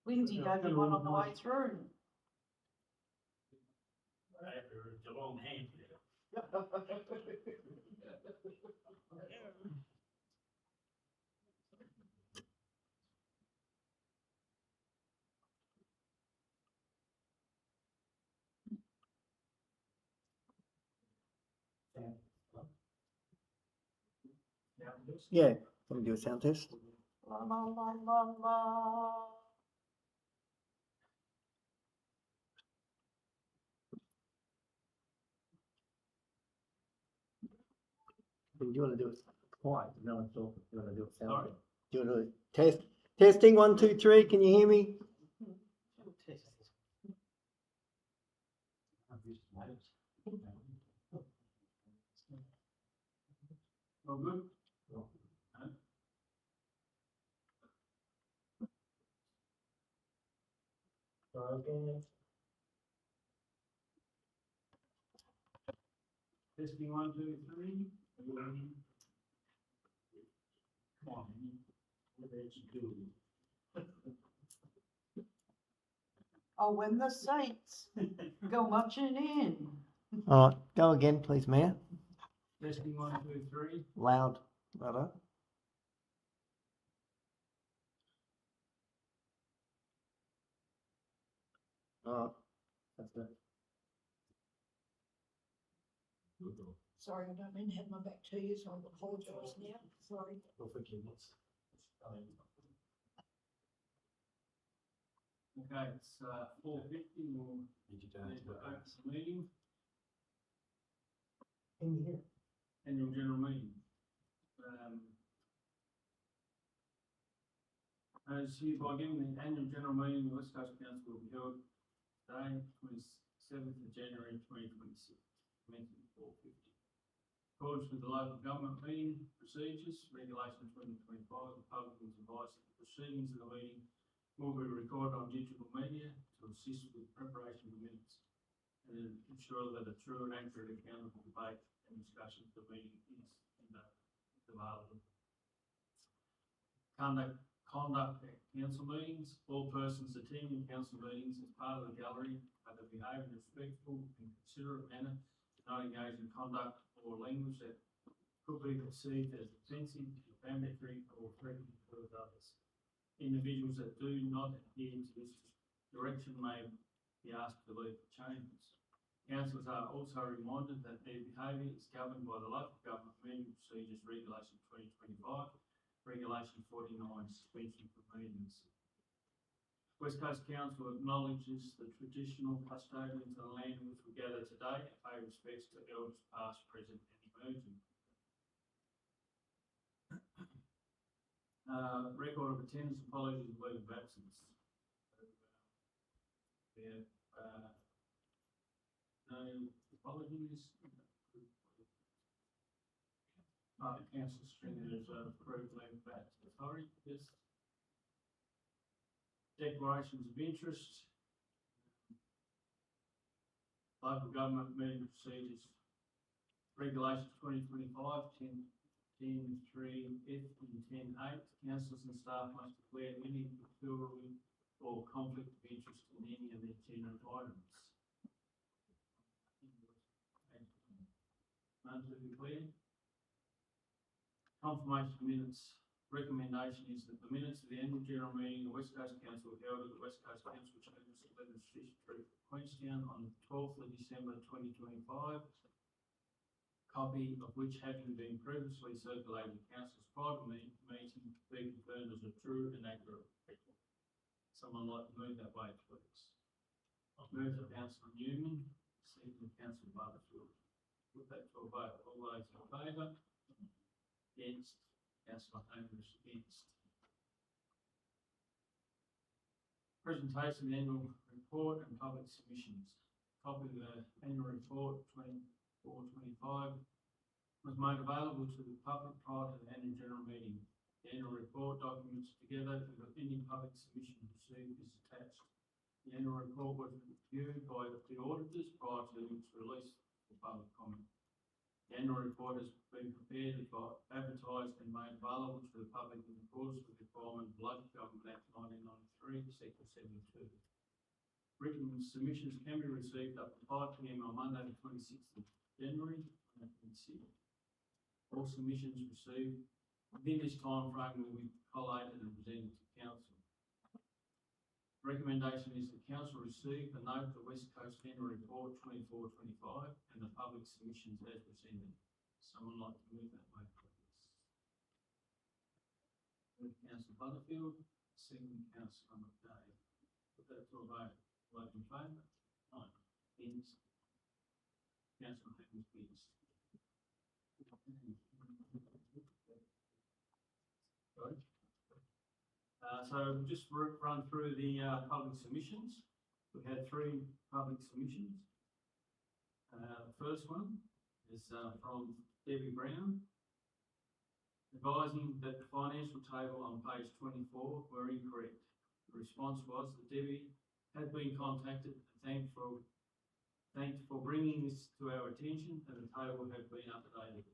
Lindsay gave me one on the way through. Geelong hand. Yeah, let me do a sound test. La la la la la. Do you want to do it quiet? No, it's all, you want to do it sound Sorry? test? Do you want to do it test? Testing 1, 2, 3. Can you hear me? All good? Okay. Testing 1, 2, 3. Come on. What else you do? Oh, when the saints go marching in. All right, go again, please, Mayor. Testing 1, 2, 3. Loud, louder. Oh, that's good. Sorry, I don't mean to have my back to you, so I apologise now. Sorry. For forgiveness. Okay, it's 4:50. We'll need to open the meeting, Can you hear? annual general meeting. As hereby given the annual general meeting, the West Coast Council will be held today, 27th of January 2026, commencing at 4:50. In accordance with the local government meeting procedures, regulation 2025, the public is advised that the proceedings of the meeting will be recorded on digital media to assist with preparation of the minutes and ensure that a true and accurate account of the debate and discussion of the meeting is available. Conduct at council meetings. All persons attending council meetings as part of the gallery are to behave in a respectful and considerate manner, not engage in conduct or language that could be perceived as offensive, defamatory, or threatening towards others. Individuals that do not adhere to this direction may be asked to leave the chambers. Councillors are also reminded that their behaviour is governed by the local government meeting procedures regulation 2025, regulation 49, suspension for meetings. West Coast Council acknowledges the traditional custodians of the land in which we gather today and pay respects to elders past, present and emerging. Record of attendance, apologies, and leave of absence. We have no apologies. Council Stringer has approved leave of absence. Sorry, yes. Declarations of interest. Local government meeting procedures. Regulation 2025, 10.3F and 10.8. Councillors and staff must declare any peculiarity or conflict of interest in any of the agenda items. None to declare. Confirmation of minutes. Recommendation is that the minutes of the annual general meeting of the West Coast Council held at the West Coast Council Chambers, 11th Street, Queenstown on the 12th of December 2025. Copy of which, having been previously circulated in Council's private meeting, be confirmed as a true and accurate record. Someone like to move that way, please. I'll move to Councillor Newman, second Councillor Butterfield. Put that to a vote. All those in favour? Against? Councillor Homebush against. Presentation of the annual report and public submissions. Copy of the annual report 24-25 was made available to the public prior to the annual general meeting. The annual report documents together with any public submission received is attached. The annual report was reviewed by the auditors prior to its release for public comment. The annual report has been prepared, advertised and made available to the public in accordance with the requirement of Local Government Act 1993 3, section 72. Written submissions can be received up to 5 p.m. on Monday, the 26th of January 2026. All submissions received within this time frame will be collated and presented to council. Recommendation is the council receive and note the West Coast Annual Report 24-25 and the public submissions as presented. Someone like to move that way, please? Move Councillor Butterfield, second Councillor McDade. Put that to a vote. Vote in favour? Aye. Against? Councillor Haynes against. Sorry. So just run through the public submissions. We had 3 public submissions. The first one is from Debbie Brown, advising that the financial table on page 24 were incorrect. The response was that Debbie had been contacted and thanked for bringing this to our attention, and the table had been updated.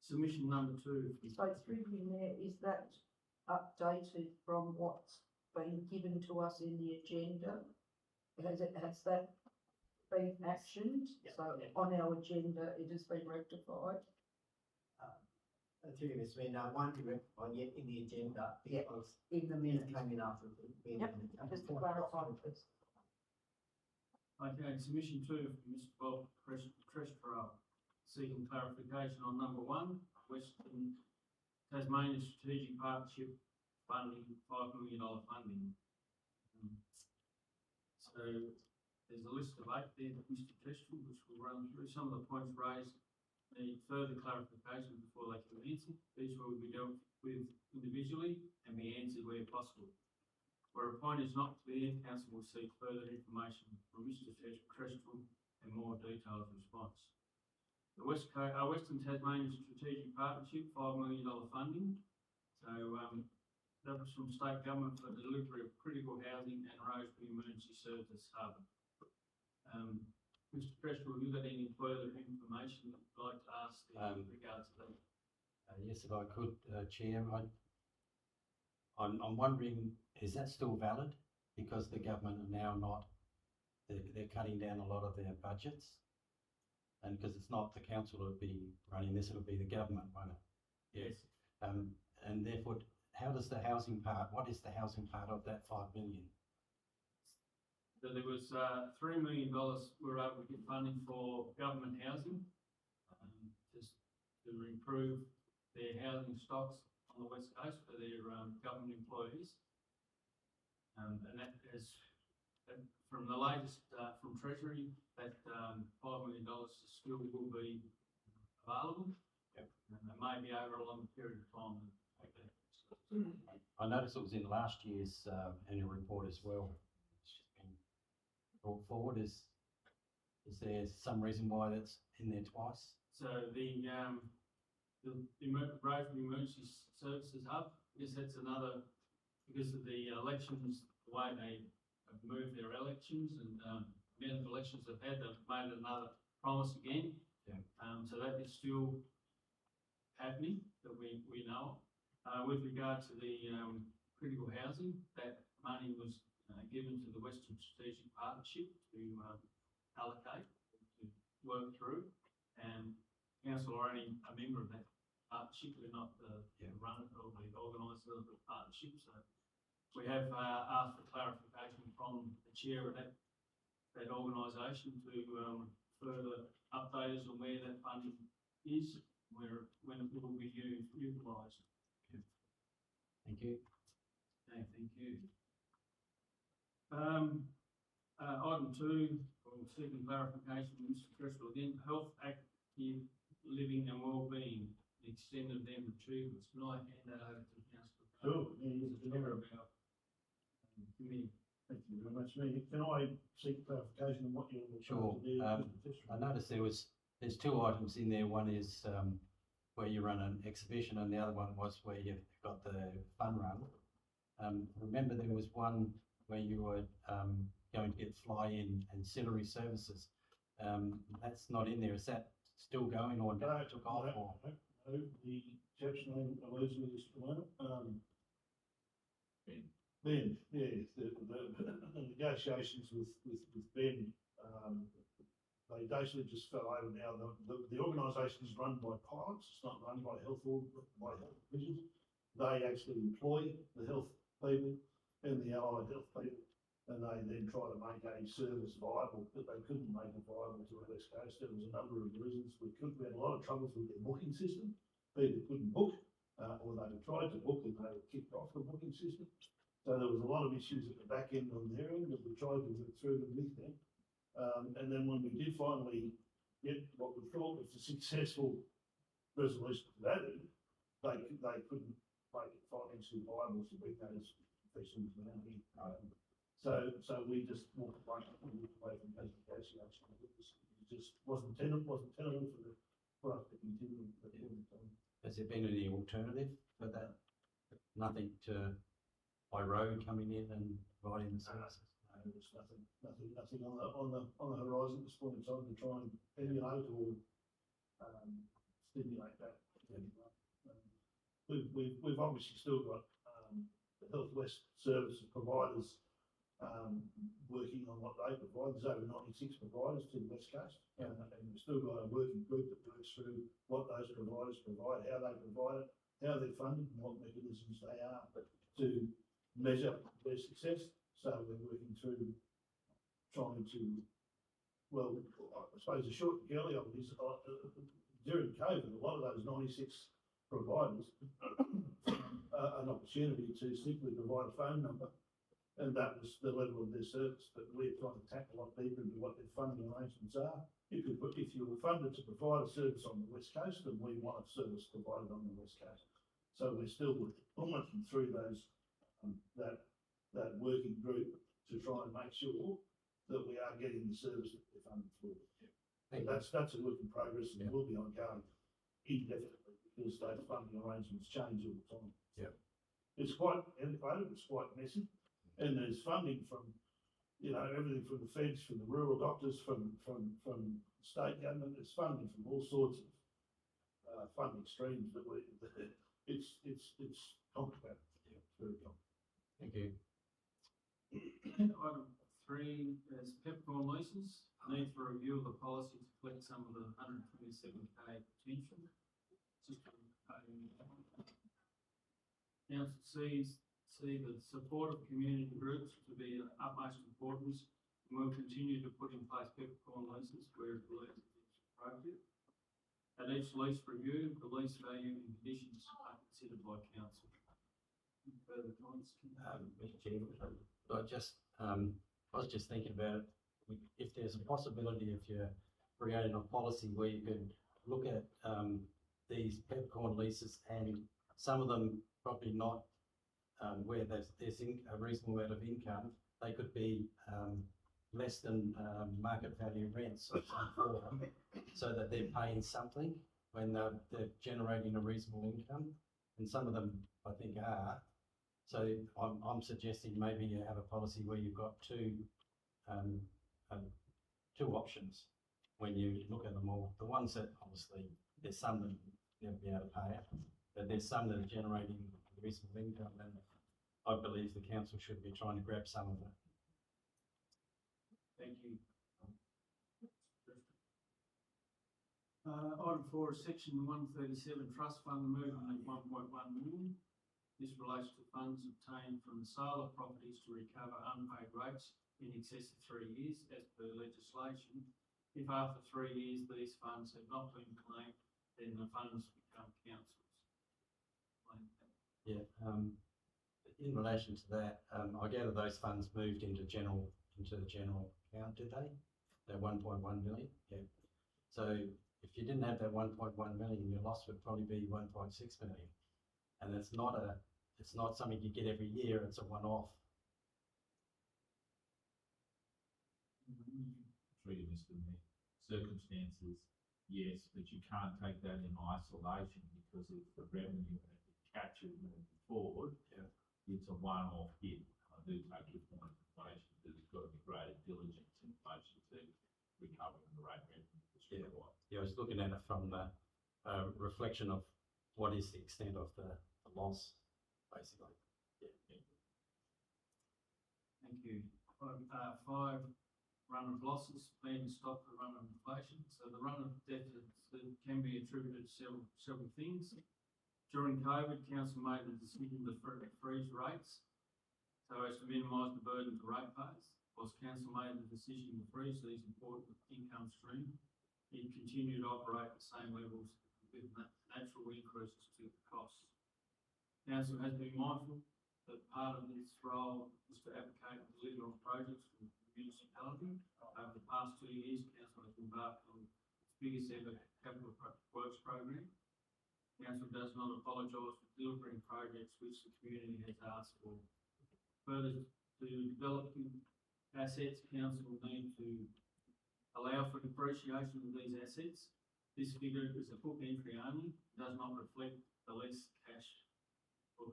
Submission number 2. So it's written in there, is that updated from what's been given to us in the agenda? Has that been actioned? Yeah. So on our agenda, it has been rectified? Through this, when one to rectify yet in the agenda, Yeah. because In the it minutes? came in after. Yep, just to clarify, please. Okay, submission 2 from Mr. Bob Trestrell, seeking clarification on number 1, Western Tasmania Strategic Partnership funding, $5 million funding. So there's a list of 8 there that Mr. Trestrell, which we'll run through. Some of the points raised need further clarification before they can be answered. These will be dealt with individually and be answered where possible. Where a point is not clear, council will seek further information from Mr. Trestrell and more detailed response. The Western Tasmania Strategic Partnership, $5 million funding. So that was from state government for the delivery of critical housing and Rosebery Emergency Services Hub. Mr. Trestrell, have you got any further information that you'd like to ask in regards to that? Yes, if I could, Chair, I'm wondering, is that still valid? Because the government are now not, they're cutting down a lot of their budgets. And because it's not the council that would be running this, it'll be the government, won't it? Yes. And therefore, how does the housing part, what is the housing part of that 5 million? So there was $3 million we were able to get funding for government housing, just to improve their housing stocks on the West Coast for their government employees. And that has, from the latest from Treasury, that $5 million still will be available. Yep. And it may be over a longer period of time. I noticed it was in last year's annual report as well. It's just been brought forward. Is there some reason why that's in there twice? So the Rosebery Emergency Services Hub, I guess that's another, because of the elections, the way they have moved their elections and the amount of elections they've had, they've made another promise again. Yeah. So that is still happening, that we know. With regard to the critical housing, that money was given to the Western Strategic Partnership to allocate, to work through, and council are only a member of that partnership. We're not the runner or the organiser of the partnership, so we have asked for clarification from the chair of that organisation to further update us on where that funding is, when it will be utilised. Thank you. Okay, thank you. Item 2, we're seeking clarification from Mr. Trestrell again, health, active living and wellbeing, the extent of them achievements. Can I hand that over to Councillor? Sure, yeah, As a chair of our committee. Thank you very much, Lee. Can I seek clarification on what you're Sure. trying to do? I noticed there's 2 items in there. One is where you run an exhibition, and the other one was where you've got the fun run. Remember there was one where you were going to get fly-in ancillary services. That's not in there. Is that still going or No, took off? Or? No, the exception alludes to this at the moment. Ben, yeah, the negotiations with Ben, they basically just fell over now. The organisation is run by pilots, it's not run by health officials. They actually employ the health people and the allied health people, and they then try to make a service viable, but they couldn't make it viable to the West Coast. There was a number of reasons. We had a lot of troubles with their booking system. People couldn't book, or they tried to book and they were kicked off the booking system. So there was a lot of issues at the back end on their end that we tried to work through them with them. And then when we did finally get what we thought was a successful resolution to that end, they couldn't make it financially viable to bring those professionals down here. So we just walked away from those negotiations. It just wasn't tenable for us to continue at the time. Has there been any alternative for that? Nothing by road coming in and providing the services? No, there's nothing on the horizon at this point in time to try and emulate or stimulate that. We've obviously still got the Health West services providers working on what they provide. There's over 96 providers to the West Coast, and we've still got a working group that works through what those providers provide, how they provide it, how they're funded, and what mechanisms they are to measure their success. So we're working through trying to, well, I suppose the short and curly of it is during COVID, a lot of those 96 providers an opportunity to simply provide a phone number, and that was the level of their service. But we're trying to tackle a lot deeper into what their funding arrangements are. If you were funded to provide a service on the West Coast, then we want a service provided on the West Coast. So we're still working through those that working group to try and make sure that we are getting the service that we're funded for. That's a work in progress, and will be ongoing indefinitely because those funding arrangements change all the time. Yeah. It's quite antiquated, it's quite messy, and there's funding from, everything from the feds, from the rural doctors, from state government. There's funding from all sorts of funding streams that it's complicated. Yeah, it's very complicated. Thank you. Item 3 is peppercorn leases. Need for review of the policy to collect some of the 127k potential. Council see the support of community groups to be of utmost importance, and will continue to put in place peppercorn leases where it believes it is appropriate. At each lease review, the lease value and conditions are considered by council. Any further comments? Mr. Chairman, I was just thinking about if there's a possibility if you're creating a policy where you could look at these peppercorn leases, and some of them probably not where there's a reasonable amount of income, they could be less than market value rents of some form, so that they're paying something when they're generating a reasonable income, and some of them I think are. So I'm suggesting maybe you have a policy where you've got two options when you look at them all. The ones that obviously there's some that never be able to pay it, but there's some that are generating reasonable income, and I believe the council should be trying to grab some of it. Thank you. Item 4 is section 137 trust fund movement of 1.1 million. This relates to funds obtained from the sale of properties to recover unpaid rates in excess of 3 years as per legislation. If after 3 years these funds have not been claimed, then the funds become council's. Yeah, in relation to that, I gather those funds moved into the general account, did they? That 1.1 million, yeah. So if you didn't have that 1.1 million, your loss would probably be 1.6 million, and it's not something you get every year. It's a one-off. Treated Mr. Mayor, circumstances, yes, but you can't take that in isolation, because if the revenue had been captured moving forward, it's a one-off hit. I do take your point in relation to there's got to be greater diligence in relation to recovering the rate revenue that's required. Yeah, I was looking at it from the reflection of what is the extent of the loss, basically. Yeah. you. 5, run of losses, plan to stop the run of inflation. So the run of deficits can be attributed to several things. During COVID, council made the decision to freeze rates so as to minimise the burden to ratepayers. Whilst council made the decision to freeze these important income streams, it continued to operate at the same levels with natural increases to the costs. Council has been mindful that part of its role is to advocate and deliver on projects for the municipality. Over the past 2 years, council has embarked on its biggest ever capital works program. Council does not apologise for delivering projects which the community has asked for. Further, to develop assets, council will need to allow for depreciation of these assets. This figure is a book entry only, does not reflect the less cash for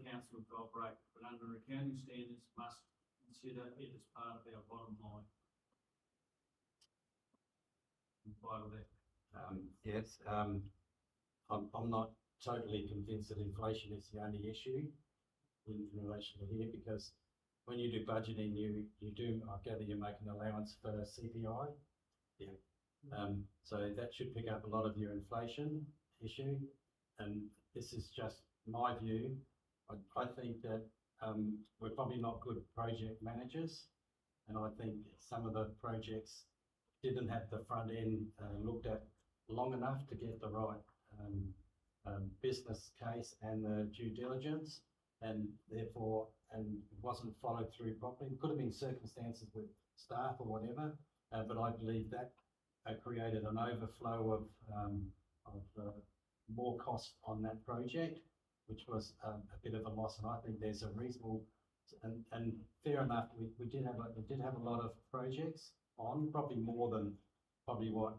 council to operate, but under accounting standards must consider it as part of our bottom line. In spite of that. Yes, I'm not totally convinced that inflation is the only issue in relation to here, because when you do budgeting, you do, I gather you make an allowance for CPI. Yeah. So that should pick up a lot of your inflation issue, and this is just my view. I think that we're probably not good project managers, and I think some of the projects didn't have the front end looked at long enough to get the right business case and the due diligence, and therefore, and it wasn't followed through properly. It could have been circumstances with staff or whatever, but I believe that created an overflow of more cost on that project, which was a bit of a loss. And I think there's a reasonable and fair enough. We did have a lot of projects on, probably more than probably what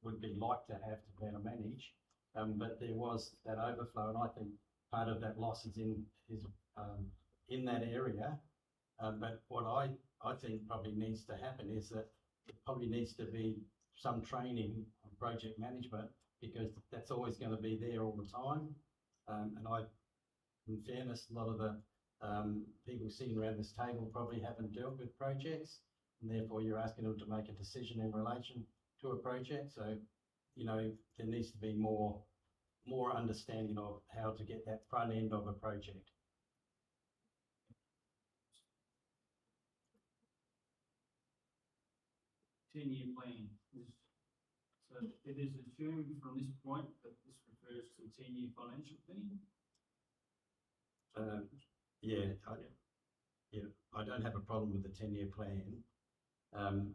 would be like to have to better manage. But there was that overflow, and I think part of that loss is in that area. But what I think probably needs to happen is that it probably needs to be some training on project management, because that's always going to be there all the time. And in fairness, a lot of the people sitting around this table probably haven't dealt with projects, and therefore you're asking them to make a decision in relation to a project. So, there needs to be more understanding of how to get that front end of a project. Ten-year plan. So it is assumed from this point that this refers to the 10-year financial plan. I don't have a problem with the 10-year plan. I'm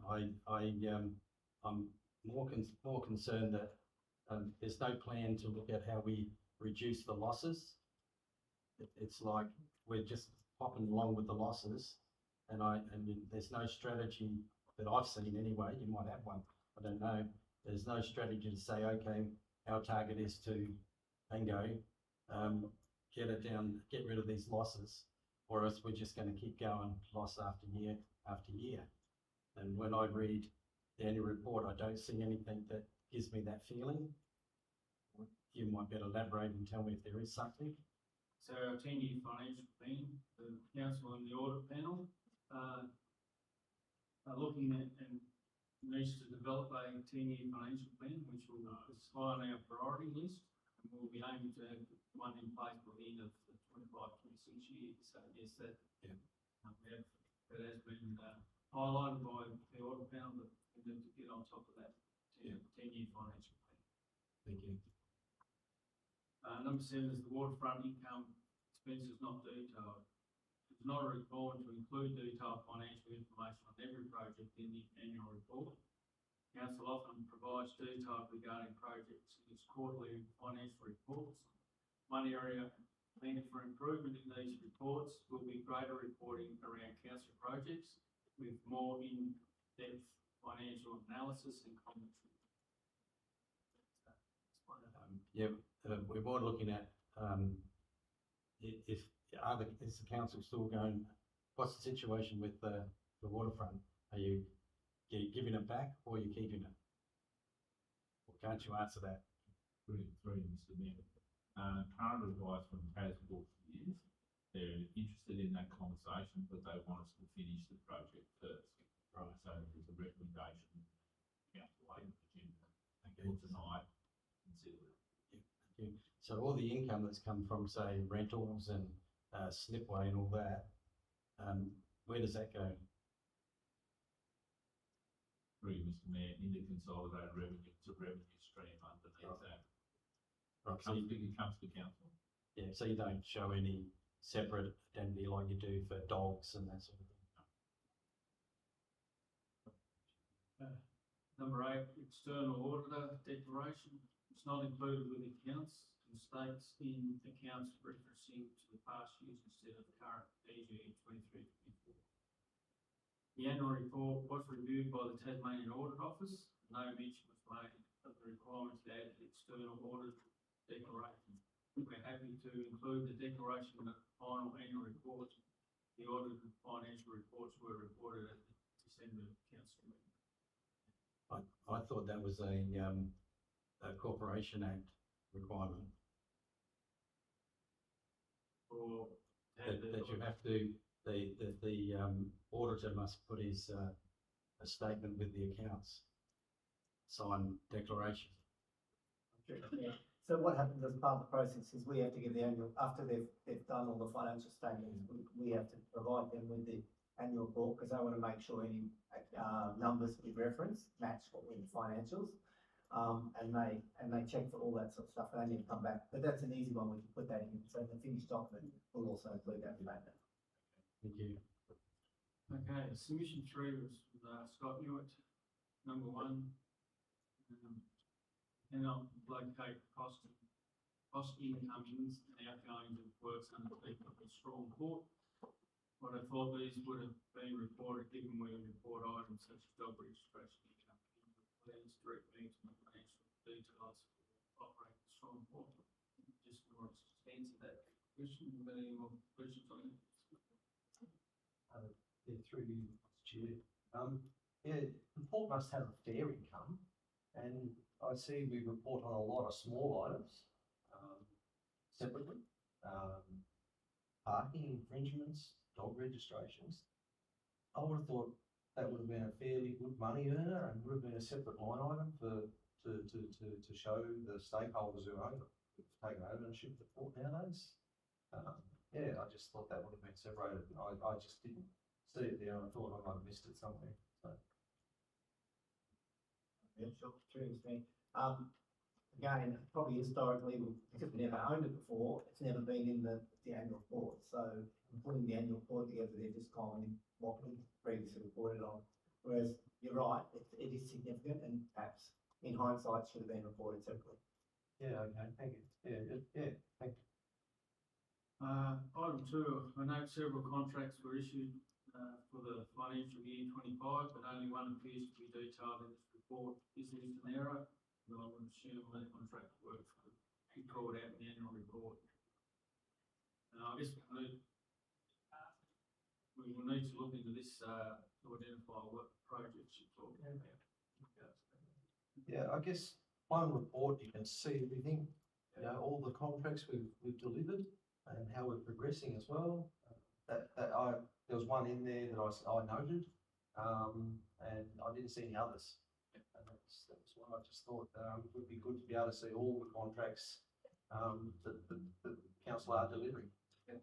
more concerned that there's no plan to look at how we reduce the losses. It's like we're just popping along with the losses, and there's no strategy that I've seen anyway. You might have one, I don't know. There's no strategy to say, okay, our target is to bingo, get it down, get rid of these losses, or else we're just going to keep going loss after year after year. And when I read the annual report, I don't see anything that gives me that feeling. You might better elaborate and tell me if there is something. So our 10-year financial plan, the council and the audit panel are looking at and needs to develop a 10-year financial plan, which will is high on our priority list, and we'll be aiming to have one in place by the end of the 25-26 years. So yes, that has been highlighted by the audit panel, that we need to get on top of that 10-year financial plan. Thank you. Number 7 is the waterfront income expenses not detailed. It's not a requirement to include detailed financial information on every project in the annual report. Council often provides detail regarding projects in its quarterly financial reports. One area needed for improvement in these reports will be greater reporting around council projects with more in-depth financial analysis and commentary. We're more looking at is the council still going? What's the situation with the waterfront? Are you giving it back, or are you keeping it? Or can't you answer that? Through Mr. Mayor. Current advice from Tasmania is they're interested in that conversation, but they want us to finish the project first. Right. So there's a recommendation, council item agenda, for tonight, consider it. So all the income that's come from, say, rentals and slipway and all that, where does that go? Through Mr Mayor, into consolidated revenue, it's a revenue stream underneath that. Right, so It comes to council. yeah, so you don't show any separate identity like you do for dogs and that sort of thing. Number 8, external auditor declaration. It's not included with accounts and states in accounts referencing to the past years instead of current EG 23-24. The annual report was reviewed by the Tasmanian Audit Office. No mention was made of the requirement to add the external audit declaration. We're happy to include the declaration in the final annual report. The audited financial reports were reported at the December council meeting. I thought that was a Corporation Act requirement, Or that you have to, the auditor must put his, a statement with the accounts, signed declaration. Yeah. So what happens as part of the process is we have to give the annual, after they've done all the financial statements, we have to provide them with the annual report, because I want to make sure any numbers we reference match what we in financials. And they check for all that sort of stuff, and they need to come back, but that's an easy one, we can put that in, so the finished document will also include that statement. Thank you. Okay, submission 3 was with Scott Newitt. Number 1, cannot locate cost incomings and outgoings of works undertaken at the Strong Court. What I thought these would have been reported, given we report items such as job registration income, plans, direct links, and financial details for operating Strong Court. Just more extensive that question, any more questions on it? Yeah, through you, Chair. Yeah, the report must have a fair income, and I see we report on a lot of small items, separately. Parking infringements, dog registrations. I would have thought that would have been a fairly good money earner and would have been a separate line item to show the stakeholders who own it, who've taken ownership of the port nowadays. Yeah, I just thought that would have been separated. I just didn't see it there, and I thought I might have missed it somewhere. So. Yeah, sure, true, me. Again, probably historically, because we never owned it before, it's never been in the annual report, so putting the annual report together, they've just gone in what we previously reported on. Whereas, you're right, it is significant, and perhaps in hindsight should have been reported separately. Yeah, okay, thank you. Yeah, thank you. Item 2, I note several contracts were issued for the financial year 25, but only one appears to be detailed in this report. Is this an error? Well, I would assume that contract work would be called out in the annual report. I guess we will need to look into this to identify what projects you're talking about. Yeah, I guess one report you can see everything, you know, all the contracts we've delivered and how we're progressing as well. There was one in there that I noted, and I didn't see any others. And that's what I just thought it would be good to be able to see all the contracts that the council are delivering. Yeah.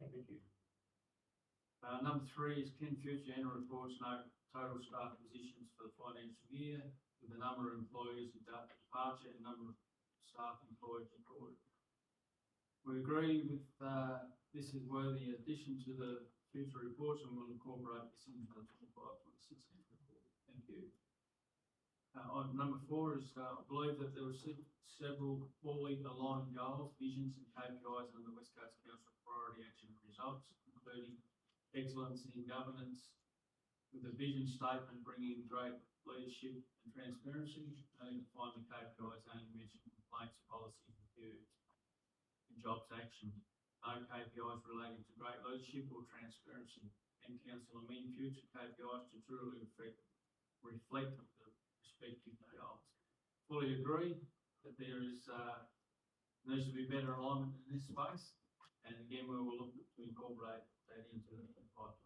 Thank you. Number 3 is can future annual reports note total staff positions for the financial year with the number of employees and departure and number of staff employed recorded. We agree with this is worthy addition to the future reports, and we'll incorporate this into the 25-26 report. Thank you. Item number 4 is I believe that there were several fully aligned goals, visions and KPIs under the West Coast Council priority action results, including excellence in governance with a vision statement bringing great leadership and transparency, and define the KPIs only mentioned complaints, policies, reviews and jobs action. No KPIs relating to great leadership or transparency, and council amend future KPIs to truly reflect the respective goals. Fully agree that there is needs to be better alignment in this space. And again, we will look to incorporate that into the 5.6.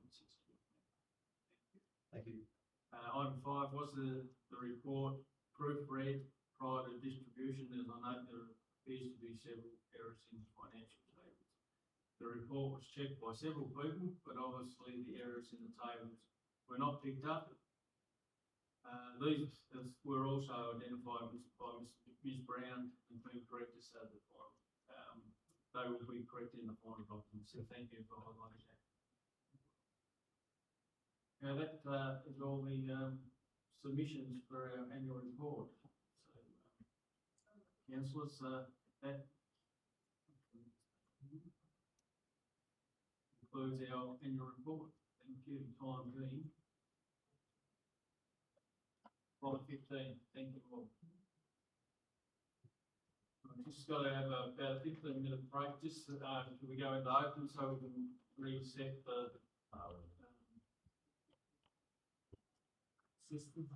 Thank you. Item 5 was the report proofread prior to distribution, as I note there appears to be several errors in the financial tables. The report was checked by several people, but obviously the errors in the tables were not picked up. These were also identified by Ms. Brown and been corrected so that they will be corrected in the final document, so thank you for highlighting that. Now that is all the submissions for our annual report. So, councillors, that concludes our annual report. Thank you, time being 5:15. Thank you all. I've just got to have about a 15-minute break just until we go into open so we can reset the system.